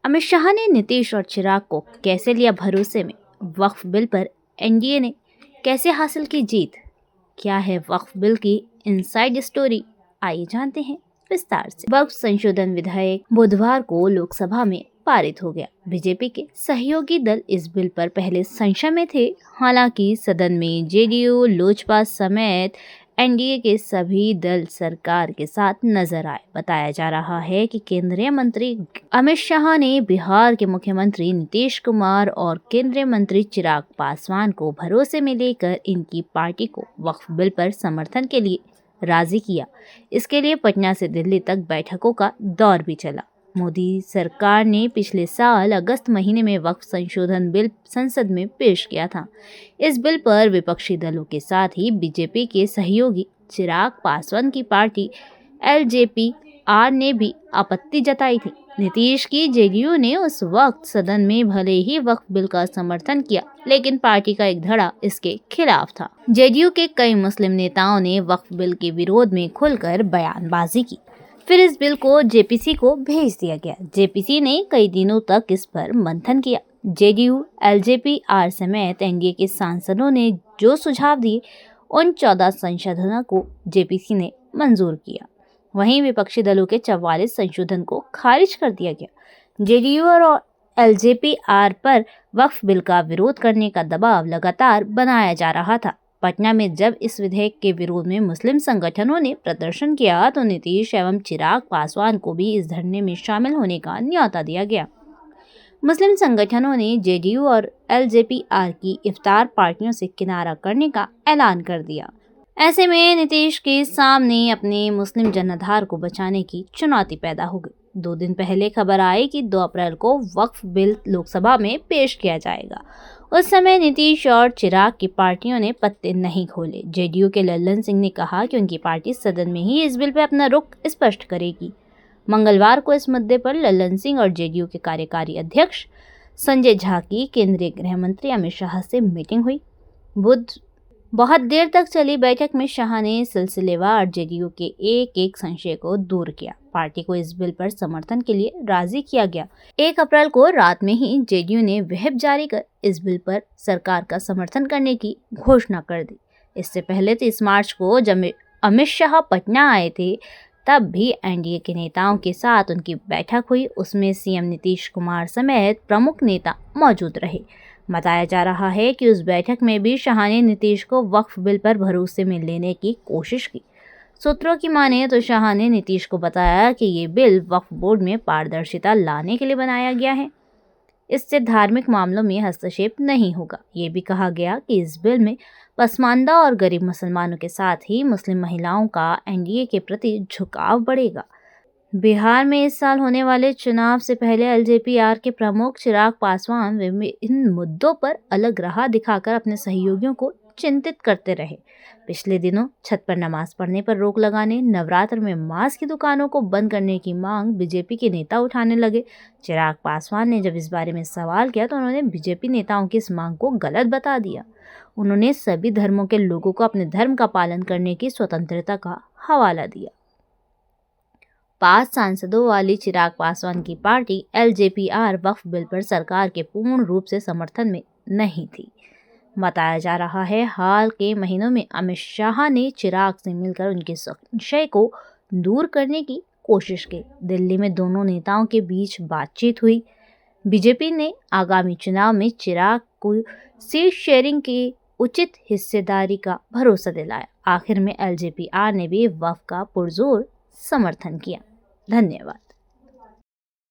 अमित शाह ने नीतीश और चिराग को कैसे लिया भरोसे में? वक्फ बिल पर एनडीए ने कैसे हासिल की जीत? क्या है वक्फ बिल की इनसाइड स्टोरी? आइए जानते हैं विस्तार से। वक्फ संशोधन विधेयक बुधवार को लोकसभा में पारित हो गया। बीजेपी के सहयोगी दल इस बिल पर पहले संशय में थे। हालांकि सदन में जेडीयू, लोजपा समेत एनडीए के सभी दल सरकार के साथ नजर आए। बताया जा रहा है कि केंद्रीय मंत्री अमित शाह ने बिहार के मुख्यमंत्री नीतीश कुमार और केंद्रीय मंत्री चिराग पासवान को भरोसे में लेकर इनकी पार्टी को वक्फ बिल पर समर्थन के लिए राजी किया। इसके लिए पटना से दिल्ली तक बैठकों का दौर भी चला। मोदी सरकार ने पिछले साल अगस्त महीने में वक्फ संशोधन बिल संसद में पेश किया था। इस बिल पर विपक्षी दलों के साथ ही बीजेपी के सहयोगी चिराग पासवान की पार्टी एलजेपी-आर ने भी आपत्ति जताई थी। नीतीश की जेडीयू ने उस वक्त सदन में भले ही वक्फ बिल का समर्थन किया, लेकिन पार्टी का एक धड़ा इसके खिलाफ था। जेडीयू के कई मुस्लिम नेताओं ने वक्फ बिल के विरोध में खुलकर बयानबाजी की। फिर इस बिल को जेपीसी को भेज दिया गया। जेपीसी ने कई दिनों तक इस पर मंथन किया। जेडीयू, एलजेपी-आर समेत एनडीए के सांसदों ने जो सुझाव दिए, उन 14 संशोधनों को जेपीसी ने मंजूर किया। वहीं विपक्षी दलों के 44 संशोधन को खारिज कर दिया गया। जेडीयू और एलजेपी-आर पर वक्फ बिल का विरोध करने का दबाव लगातार बनाया जा रहा था। पटना में जब इस विधेयक के विरोध में मुस्लिम संगठनों ने प्रदर्शन किया तो नीतीश एवं चिराग पासवान को भी इस धरने में शामिल होने का न्योता दिया गया। मुस्लिम संगठनों ने जेडीयू और एलजेपी-आर की इफ्तार पार्टियों से किनारा करने का ऐलान कर दिया। ऐसे में नीतीश के सामने अपने मुस्लिम जनाधार को बचाने की चुनौती पैदा हो गई। 2 दिन पहले खबर आई कि 2 अप्रैल को वक्फ बिल लोकसभा में पेश किया जाएगा। उस समय नीतीश और चिराग की पार्टियों ने पत्ते नहीं खोले। जेडीयू के लल्लन सिंह ने कहा कि उनकी पार्टी सदन में ही इस बिल पर अपना रुख स्पष्ट करेगी। मंगलवार को इस मुद्दे पर लल्लन सिंह और जेडीयू के कार्यकारी अध्यक्ष संजय झा की केंद्रीय गृह मंत्री अमित शाह से मीटिंग हुई। बहुत देर तक चली बैठक में शाह ने सिलसिलेवार जेडीयू के एक संशय को दूर किया। पार्टी को इस बिल पर समर्थन के लिए राजी किया गया। 1 अप्रैल को रात में ही जेडीयू ने व्हिप जारी कर इस बिल पर सरकार का समर्थन करने की घोषणा कर दी। इससे पहले 30 मार्च को जब अमित शाह पटना आए थे, तब भी एनडीए के नेताओं के साथ उनकी बैठक हुई। उसमें सीएम नीतीश कुमार समेत प्रमुख नेता मौजूद रहे। बताया जा रहा है कि उस बैठक में भी शाह ने नीतीश को वक्फ बिल पर भरोसे में लेने की कोशिश की। सूत्रों की माने तो शाह ने नीतीश को बताया कि ये बिल वक्फ बोर्ड में पारदर्शिता लाने के लिए बनाया गया है। इससे धार्मिक मामलों में हस्तक्षेप नहीं होगा। ये भी कहा गया कि इस बिल में पसमानदा और गरीब मुसलमानों के साथ ही मुस्लिम महिलाओं का एनडीए के प्रति झुकाव बढ़ेगा। बिहार में इस साल होने वाले चुनाव से पहले एलजेपी-आर के प्रमुख चिराग पासवान इन मुद्दों पर अलग राह दिखाकर अपने सहयोगियों को चिंतित करते रहे। पिछले दिनों छत पर नमाज पढ़ने पर रोक लगाने, नवरात्र में मांस की दुकानों को बंद करने की मांग बीजेपी के नेता उठाने लगे। चिराग पासवान ने जब इस बारे में सवाल किया तो उन्होंने बीजेपी नेताओं की इस मांग को गलत बता दिया। उन्होंने सभी धर्मों के लोगों को अपने धर्म का पालन करने की स्वतंत्रता का हवाला दिया। 5 सांसदों वाली चिराग पासवान की पार्टी एलजेपी-आर वक्फ बिल पर सरकार के पूर्ण रूप से समर्थन में नहीं थी। बताया जा रहा है हाल के महीनों में अमित शाह ने चिराग से मिलकर उनके संशय को दूर करने की कोशिश की। दिल्ली में दोनों नेताओं के बीच बातचीत हुई। बीजेपी ने आगामी चुनाव में चिराग को सीट शेयरिंग की उचित हिस्सेदारी का भरोसा दिलाया। आखिर में एलजेपी-आर ने भी वक्फ का पुरजोर समर्थन किया। धन्यवाद।